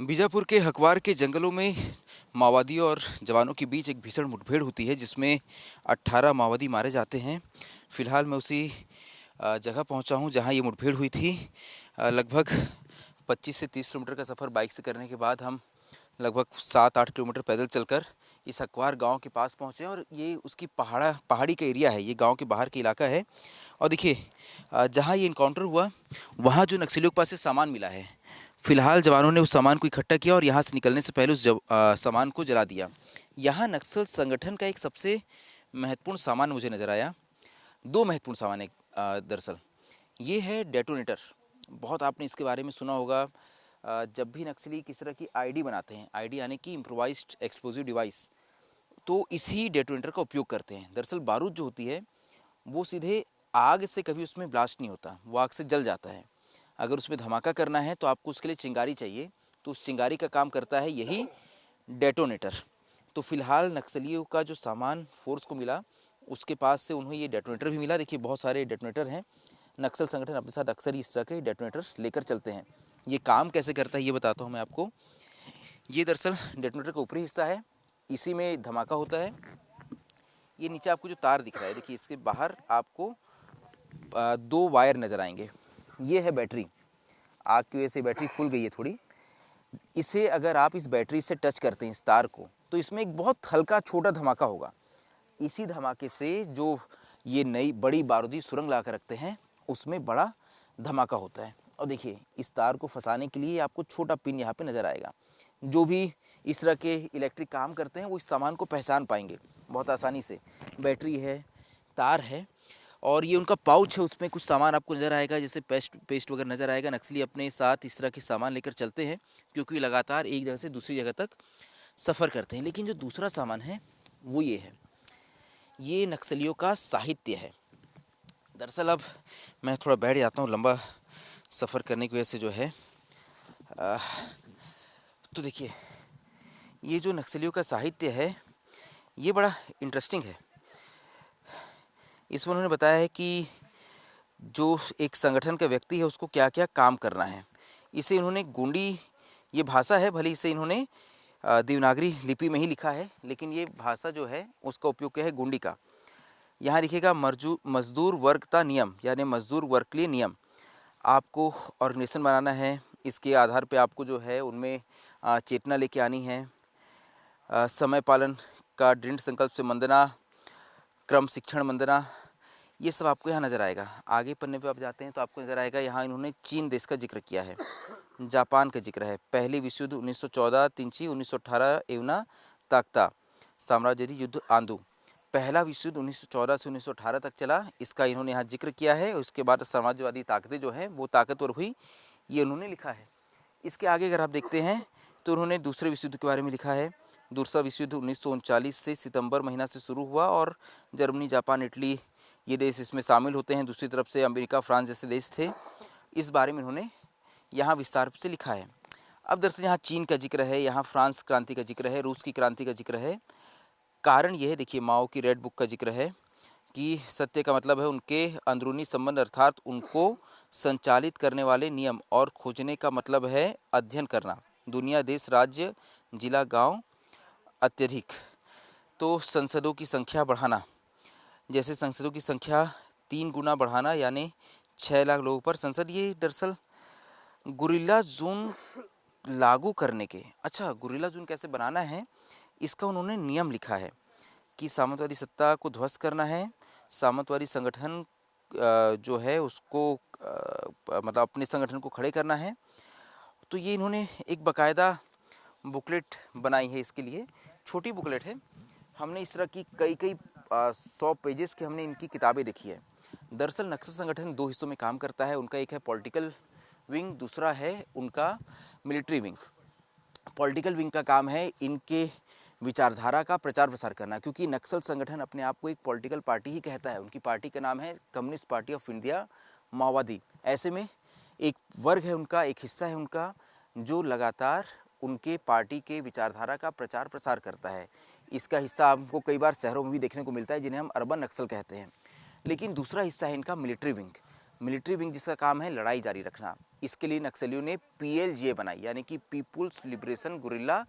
बीजापुर के हकवार के जंगलों में माओवादियों और जवानों के बीच एक भीषण मुठभेड़ होती है जिसमें 18 माओवादी मारे जाते हैं। फिलहाल मैं उसी जगह पहुंचा हूं जहां ये मुठभेड़ हुई थी। लगभग 25 से 30 किलोमीटर का सफ़र बाइक से करने के बाद हम लगभग 7-8 किलोमीटर पैदल चलकर इस हकवार गांव के पास पहुंचे और ये उसकी पहाड़ी का एरिया है। ये गांव के बाहर का इलाका है। और देखिए, जहां ये इनकाउंटर हुआ वहां जो नक्सलियों के पास से सामान मिला है, फिलहाल जवानों ने उस सामान को इकट्ठा किया और यहाँ से निकलने से पहले उस सामान को जला दिया। यहाँ नक्सल संगठन का एक सबसे महत्वपूर्ण सामान मुझे नज़र आया। दो महत्वपूर्ण सामान है दरअसल। ये है डेटोनेटर। बहुत आपने इसके बारे में सुना होगा। जब भी नक्सली किस तरह की आईडी बनाते हैं, आईडी यानी कि इम्प्रोवाइज्ड एक्सप्लोजिव डिवाइस, तो इसी डेटोनेटर का उपयोग करते हैं। दरअसल बारूद जो होती है वो सीधे आग से कभी उसमें ब्लास्ट नहीं होता, वो आग से जल जाता है। अगर उसमें धमाका करना है तो आपको उसके लिए चिंगारी चाहिए, तो उस चिंगारी का काम करता है यही डेटोनेटर। तो फिलहाल नक्सलियों का जो सामान फोर्स को मिला उसके पास से उन्हें ये डेटोनेटर भी मिला। देखिए, बहुत सारे डेटोनेटर हैं। नक्सल संगठन अपने साथ अक्सर ही इस तरह के डेटोनेटर लेकर चलते हैं। ये काम कैसे करता है ये बताता हूँ मैं आपको। ये दरअसल डेटोनेटर का ऊपरी हिस्सा है, इसी में धमाका होता है। ये नीचे आपको जो तार दिख रहा है, देखिए इसके बाहर आपको दो वायर नज़र आएंगे। ये है बैटरी। आग की वजह से बैटरी फूल गई है थोड़ी। इसे अगर आप इस बैटरी से टच करते हैं इस तार को, तो इसमें एक बहुत हल्का छोटा धमाका होगा। इसी धमाके से जो ये नई बड़ी बारूदी सुरंग ला कर रखते हैं उसमें बड़ा धमाका होता है। और देखिए, इस तार को फंसाने के लिए आपको छोटा पिन यहाँ पे नज़र आएगा। जो भी इस तरह के इलेक्ट्रिक काम करते हैं वो इस सामान को पहचान पाएंगे बहुत आसानी से। बैटरी है, तार है और ये उनका पाउच है, उसमें कुछ सामान आपको नज़र आएगा, जैसे पेस्ट वगैरह नज़र आएगा। नक्सली अपने साथ इस तरह के सामान लेकर चलते हैं क्योंकि लगातार एक जगह से दूसरी जगह तक सफ़र करते हैं। लेकिन जो दूसरा सामान है वो ये है, ये नक्सलियों का साहित्य है। दरअसल अब मैं थोड़ा बैठ जाता हूँ, लंबा सफ़र करने की वजह से जो है। तो देखिए, ये जो नक्सलियों का साहित्य है ये बड़ा इंटरेस्टिंग है। इसमें उन्होंने बताया है कि जो एक संगठन का व्यक्ति है उसको क्या क्या काम करना है। इसे इन्होंने गोंडी, ये भाषा है, भले इसे इन्होंने देवनागरी लिपि में ही लिखा है, लेकिन ये भाषा जो है उसका उपयोग क्या है, गोंडी का। यहाँ लिखेगा मजदूर वर्गता नियम, यानी मजदूर वर्ग के लिए नियम। आपको ऑर्गेनाइजेशन बनाना है, इसके आधार पे आपको जो है उनमें चेतना लेके आनी है। समय पालन का दृढ़ संकल्प से वंदना, क्रम शिक्षण वंदना, ये सब आपको यहाँ नज़र आएगा। आगे पन्ने पे आप जाते हैं तो आपको नज़र आएगा, यहाँ इन्होंने चीन देश का जिक्र किया है, जापान का जिक्र है, पहले विश्व युद्ध 1914 तिंची 1918 एवना ताकता साम्राज्यवादी युद्ध आंदू। पहला विश्व युद्ध 1914 से 1918 तक चला, इसका इन्होंने यहाँ जिक्र किया है। उसके बाद साम्राज्यवादी ताकतें जो हैं वो ताकतवर हुई, ये उन्होंने लिखा है। इसके आगे अगर आप देखते हैं तो उन्होंने दूसरे विश्व युद्ध के बारे में लिखा है। दूसरा विश्व युद्ध 1939 से सितंबर महीना से शुरू हुआ और जर्मनी, जापान, इटली ये देश इसमें शामिल होते हैं। दूसरी तरफ से अमेरिका, फ्रांस जैसे देश थे। इस बारे में उन्होंने यहाँ विस्तार से लिखा है। अब दरअसल यहाँ चीन का जिक्र है, यहाँ फ्रांस क्रांति का जिक्र है, रूस की क्रांति का जिक्र है। कारण ये है, देखिए, माओ की रेड बुक का जिक्र है कि सत्य का मतलब है उनके अंदरूनी संबंध, अर्थात उनको संचालित करने वाले नियम, और खोजने का मतलब है अध्ययन करना, दुनिया, देश, राज्य, जिला, गांव, अत्यधिक। तो संसदों की संख्या बढ़ाना, जैसे संसदों की संख्या 3 गुना बढ़ाना, यानी 6 लाख लोगों पर संसद। ये दरअसल गुरिल्ला जोन लागू करने के, अच्छा, गुरिल्ला जोन कैसे बनाना है इसका उन्होंने नियम लिखा है कि सामंतवादी सत्ता को ध्वस्त करना है, सामंतवादी संगठन जो है उसको मतलब अपने संगठन को खड़े करना है। तो ये इन्होंने एक बाकायदा बुकलेट बनाई है इसके लिए, छोटी बुकलेट है। हमने इस तरह की कई 100 पेजेस की हमने इनकी किताबें देखी है। दरअसल नक्सल संगठन 2 हिस्सों में काम करता है। उनका एक है पॉलिटिकल विंग, दूसरा है उनका मिलिट्री विंग। पॉलिटिकल विंग का काम है इनके विचारधारा का प्रचार प्रसार करना, क्योंकि नक्सल संगठन अपने आप को एक पॉलिटिकल पार्टी ही कहता है। उनकी पार्टी का नाम है कम्युनिस्ट पार्टी ऑफ इंडिया, माओवादी। ऐसे में एक वर्ग है उनका, एक हिस्सा है उनका जो लगातार उनके पार्टी के विचारधारा का प्रचार प्रसार करता है। इसका हिस्सा आपको कई बार शहरों में भी देखने को मिलता है, जिन्हें हम अर्बन नक्सल कहते हैं। लेकिन दूसरा हिस्सा है इनका मिलिट्री विंग। मिलिट्री विंग जिसका काम है लड़ाई जारी रखना। इसके लिए नक्सलियों ने PLGA बनाई, यानी कि पीपुल्स लिबरेशन गुरिल्ला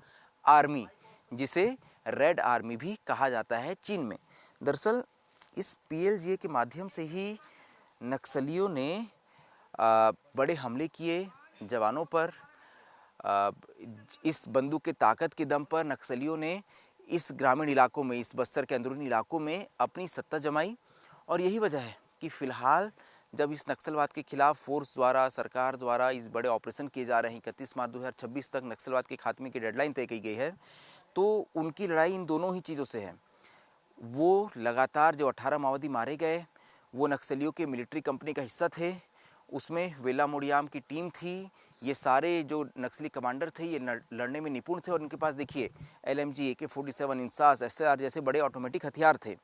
आर्मी, जिसे रेड आर्मी भी कहा जाता है चीन में। दरअसल इस PLGA के माध्यम से ही नक्सलियों ने बड़े हमले किए जवानों पर। इस बंदूक के ताकत के दम पर नक्सलियों ने इस ग्रामीण इलाकों में, इस बस्तर के अंदरूनी इलाकों में अपनी सत्ता जमाई। और यही वजह है कि फ़िलहाल जब इस नक्सलवाद के खिलाफ फोर्स द्वारा, सरकार द्वारा इस बड़े ऑपरेशन किए जा रहे हैं, 31 मार्च 2026 तक नक्सलवाद के खात्मे की डेडलाइन तय की गई है, तो उनकी लड़ाई इन दोनों ही चीज़ों से है। वो लगातार जो 18 माओवादी मारे गए, वो नक्सलियों के मिलिट्री कंपनी का हिस्सा थे, उसमें वेलामुड़ियाम की टीम थी। ये सारे जो नक्सली कमांडर थे ये लड़ने में निपुण थे, और उनके पास देखिए LMG, AK-47, इंसास, SLR जैसे बड़े ऑटोमेटिक हथियार थे।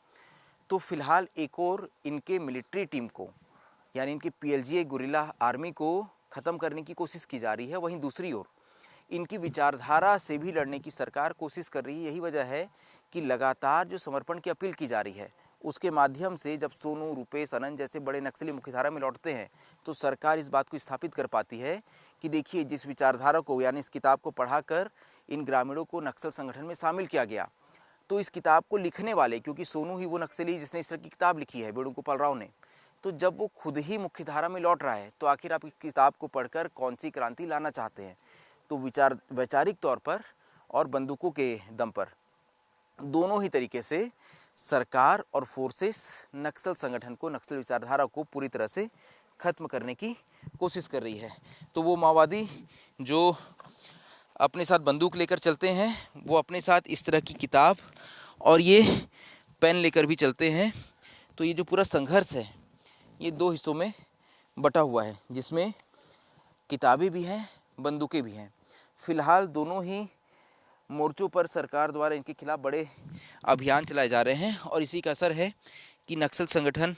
तो फिलहाल एक और इनके मिलिट्री टीम को, यानी इनकी PLGA गुरिल्ला आर्मी को ख़त्म करने की कोशिश की जा रही है। वहीं दूसरी ओर इनकी विचारधारा से भी लड़ने की सरकार कोशिश कर रही है। यही वजह है कि लगातार जो समर्पण की अपील की जा रही है, उसके माध्यम से जब सोनू, रूपेश, अनंत जैसे बड़े नक्सली मुख्यधारा में लौटते हैं, तो सरकार इस बात को स्थापित कर पाती है कि देखिए, जिस विचारधारा को, यानी इस किताब को पढ़ाकर इन ग्रामीणों को नक्सल संगठन में शामिल किया गया, तो इस किताब को लिखने वाले, क्योंकि सोनू ही वो नक्सली जिसने इस तरह की किताब लिखी है, वेणुगोपाल राव ने, तो जब वो खुद ही मुख्यधारा में लौट रहा है, तो आखिर आप इस किताब को पढ़कर कौन सी क्रांति लाना चाहते हैं। तो वैचारिक तौर पर और बंदूकों के दम पर दोनों ही तरीके से सरकार और फोर्सेस नक्सल संगठन को, नक्सल विचारधारा को पूरी तरह से ख़त्म करने की कोशिश कर रही है। तो वो माओवादी जो अपने साथ बंदूक लेकर चलते हैं, वो अपने साथ इस तरह की किताब और ये पेन लेकर भी चलते हैं। तो ये जो पूरा संघर्ष है, ये दो हिस्सों में बटा हुआ है, जिसमें किताबें भी हैं, बंदूकें भी हैं। फ़िलहाल दोनों ही मोर्चों पर सरकार द्वारा इनके खिलाफ बड़े अभियान चलाए जा रहे हैं, और इसी का असर है कि नक्सल संगठन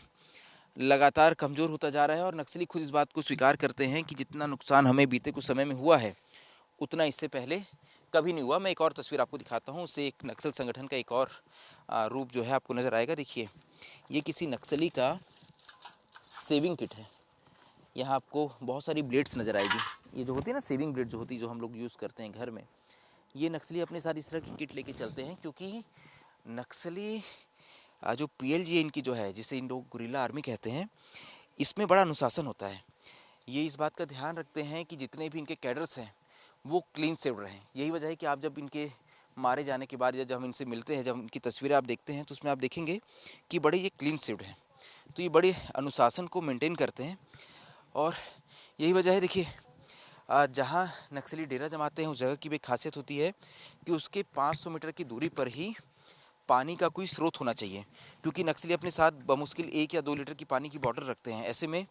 लगातार कमज़ोर होता जा रहा है। और नक्सली खुद इस बात को स्वीकार करते हैं कि जितना नुकसान हमें बीते कुछ समय में हुआ है, उतना इससे पहले कभी नहीं हुआ। मैं एक और तस्वीर आपको दिखाता हूँ, उससे एक नक्सल संगठन का एक और रूप जो है आपको नज़र आएगा। देखिए, ये किसी नक्सली का सेविंग किट है। यहाँ आपको बहुत सारी ब्लेड्स नज़र आएगी। ये जो होती है ना, सेविंग ब्लेड जो होती है, जो हम लोग यूज़ करते हैं घर में, ये नक्सली अपने साथ इस तरह की किट लेके चलते हैं, क्योंकि नक्सली जो PLGA इनकी जो है, जिसे इन लोग गुरिल्ला आर्मी कहते हैं, इसमें बड़ा अनुशासन होता है। ये इस बात का ध्यान रखते हैं कि जितने भी इनके कैडर्स हैं वो क्लीन सेव्ड रहें। यही वजह है कि आप जब इनके मारे जाने के बाद या जब हम इनसे मिलते हैं, जब इनकी तस्वीरें आप देखते हैं, तो उसमें आप देखेंगे कि बड़े ये क्लीन सेव्ड हैं। तो ये बड़े अनुशासन को मेंटेन करते हैं, और यही वजह है, देखिए, जहाँ नक्सली डेरा जमाते हैं उस जगह की भी खासियत होती है कि उसके 500 मीटर की दूरी पर ही पानी का कोई स्रोत होना चाहिए, क्योंकि नक्सली अपने साथ बमुश्किल 1 या 2 लीटर की पानी की बॉटल रखते हैं। ऐसे में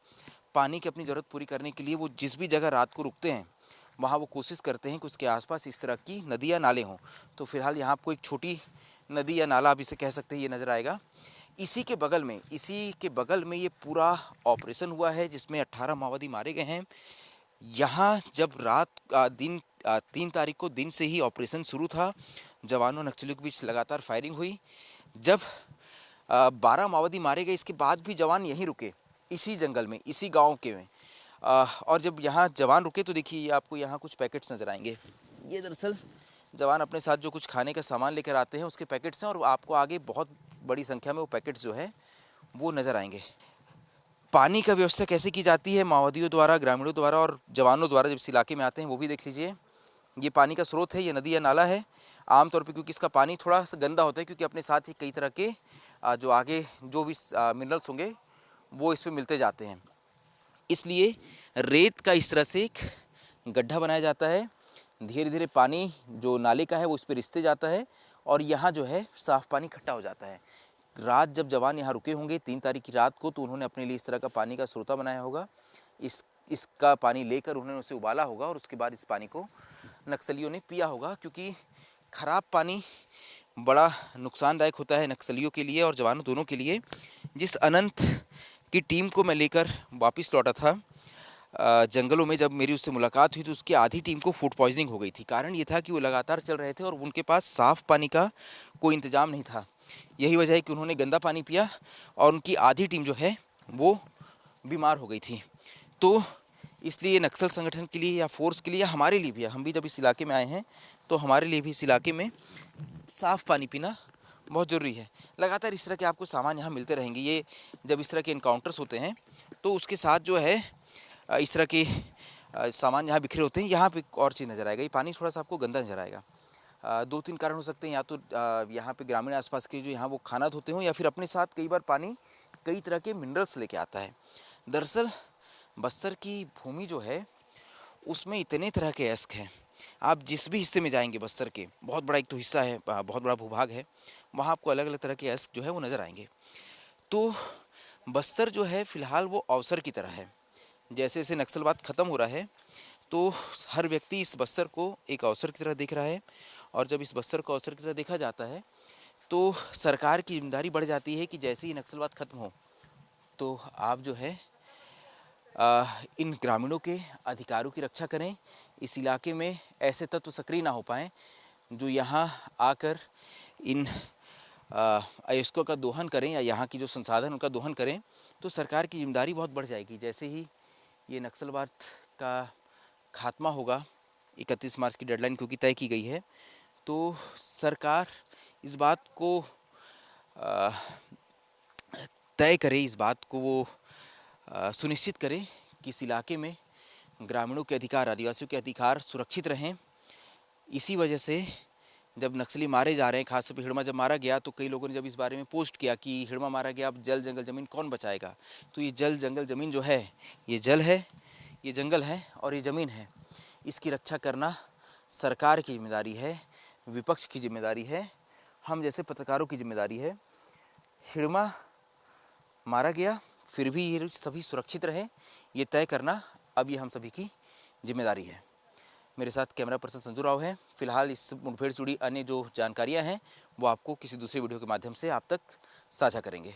पानी की अपनी ज़रूरत पूरी करने के लिए वो जिस भी जगह रात को रुकते हैं, वहाँ वो कोशिश करते हैं कि उसके आसपास इस तरह की नदी या नाले हों। तो फिलहाल यहाँ आपको एक छोटी नदी या नाला, आप इसे कह सकते हैं, ये नज़र आएगा। इसी के बगल में ये पूरा ऑपरेशन हुआ है, जिसमें 18 माओवादी मारे गए हैं। यहाँ जब 3 तारीख को दिन से ही ऑपरेशन शुरू था, जवानों नक्सलियों के बीच लगातार फायरिंग हुई। जब 12 माओवादी मारे गए, इसके बाद भी जवान यहीं रुके, इसी जंगल में, इसी गांव के में। और जब यहाँ जवान रुके, तो देखिए आपको यहाँ कुछ पैकेट्स नज़र आएंगे। ये दरअसल जवान अपने साथ जो कुछ खाने का सामान लेकर आते हैं, उसके पैकेट्स हैं, और आपको आगे बहुत बड़ी संख्या में वो पैकेट्स जो है वो नज़र आएंगे। पानी का व्यवस्था कैसे की जाती है माओवादियों द्वारा, ग्रामीणों द्वारा और जवानों द्वारा जब इस इलाके में आते हैं, वो भी देख लीजिए। ये पानी का स्रोत है, ये नदी या नाला है। आमतौर पे क्योंकि इसका पानी थोड़ा सा गंदा होता है, क्योंकि अपने साथ ही कई तरह के जो आगे जो भी मिनरल्स होंगे वो इस पर मिलते जाते हैं, इसलिए रेत का इस तरह से एक गड्ढा बनाया जाता है। धीरे धीरे पानी जो नाले का है वो इस पर रिसते जाता है, और यहाँ जो है साफ़ पानी इकट्ठा हो जाता है। रात जब जवान यहाँ रुके होंगे 3 तारीख की रात को, तो उन्होंने अपने लिए इस तरह का पानी का स्रोता बनाया होगा। इसका पानी लेकर उन्होंने उसे उबाला होगा, और उसके बाद इस पानी को नक्सलियों ने पिया होगा, क्योंकि ख़राब पानी बड़ा नुकसानदायक होता है नक्सलियों के लिए और जवानों दोनों के लिए। जिस अनंत की टीम को मैं लेकर वापस लौटा था जंगलों में, जब मेरी उससे मुलाकात हुई, तो उसकी आधी टीम को फूड पॉइजनिंग हो गई थी। कारण ये था कि वो लगातार चल रहे थे और उनके पास साफ़ पानी का कोई इंतज़ाम नहीं था। यही वजह है कि उन्होंने गंदा पानी पिया, और उनकी आधी टीम जो है वो बीमार हो गई थी। तो इसलिए नक्सल संगठन के लिए या फोर्स के लिए या हमारे लिए भी, हम भी जब इस इलाके में आए हैं तो हमारे लिए भी इस इलाके में साफ़ पानी पीना बहुत ज़रूरी है। लगातार इस तरह के आपको सामान यहाँ मिलते रहेंगे। ये जब इस तरह के इनकाउंटर्स होते हैं तो उसके साथ जो है इस तरह के सामान यहाँ बिखरे होते हैं। यहाँ पे एक और चीज़ नज़र आएगा, ये पानी थोड़ा सा आपको गंदा नज़र आएगा। 2-3 कारण हो सकते हैं, या तो यहाँ पे ग्रामीण आसपास के जो यहाँ वो खाना धोते हों, या फिर अपने साथ कई बार पानी कई तरह के मिनरल्स लेके आता है। दरअसल बस्तर की भूमि जो है उसमें इतने तरह के अयस्क हैं। आप जिस भी हिस्से में जाएंगे बस्तर के, बहुत बड़ा एक तो हिस्सा है, बहुत बड़ा भूभाग है, वहाँ आपको अलग अलग तरह के अयस्क जो है वो नज़र आएंगे। तो बस्तर जो है फ़िलहाल वो अवसर की तरह है। जैसे जैसे नक्सलवाद ख़त्म हो रहा है तो हर व्यक्ति इस बस्तर को एक अवसर की तरह देख रहा है, और जब इस बस्तर को अवसर की तरह देखा जाता है तो सरकार की जिम्मेदारी बढ़ जाती है कि जैसे ही नक्सलवाद ख़त्म हो तो आप जो है इन ग्रामीणों के अधिकारों की रक्षा करें। इस इलाके में ऐसे तत्व सक्रिय ना हो पाएँ जो यहाँ आकर इन अयस्कों का दोहन करें या यहाँ की जो संसाधन उनका दोहन करें। तो सरकार की जिम्मेदारी बहुत बढ़ जाएगी। जैसे ही ये नक्सलवाद का खात्मा होगा, 31 मार्च की डेडलाइन क्योंकि तय की गई है, तो सरकार इस बात को तय करे, इस बात को वो सुनिश्चित करें कि इस इलाके में ग्रामीणों के अधिकार, आदिवासियों के अधिकार सुरक्षित रहें। इसी वजह से जब नक्सली मारे जा रहे हैं, खासतौर पर हिड़मा जब मारा गया तो कई लोगों ने जब इस बारे में पोस्ट किया कि हिड़मा मारा गया, अब जल जंगल ज़मीन कौन बचाएगा। तो ये जल जंगल ज़मीन जो है, ये जल है, ये जंगल है और ये ज़मीन है, इसकी रक्षा करना सरकार की जिम्मेदारी है, विपक्ष की जिम्मेदारी है, हम जैसे पत्रकारों की जिम्मेदारी है। हिड़मा मारा गया फिर भी ये सभी सुरक्षित रहे, ये तय करना अब ये हम सभी की जिम्मेदारी है। मेरे साथ कैमरा पर्सन संजू राव है। फिलहाल इस मुठभेड़ से जुड़ी अन्य जो जानकारियां हैं वो आपको किसी दूसरे वीडियो के माध्यम से आप तक साझा करेंगे।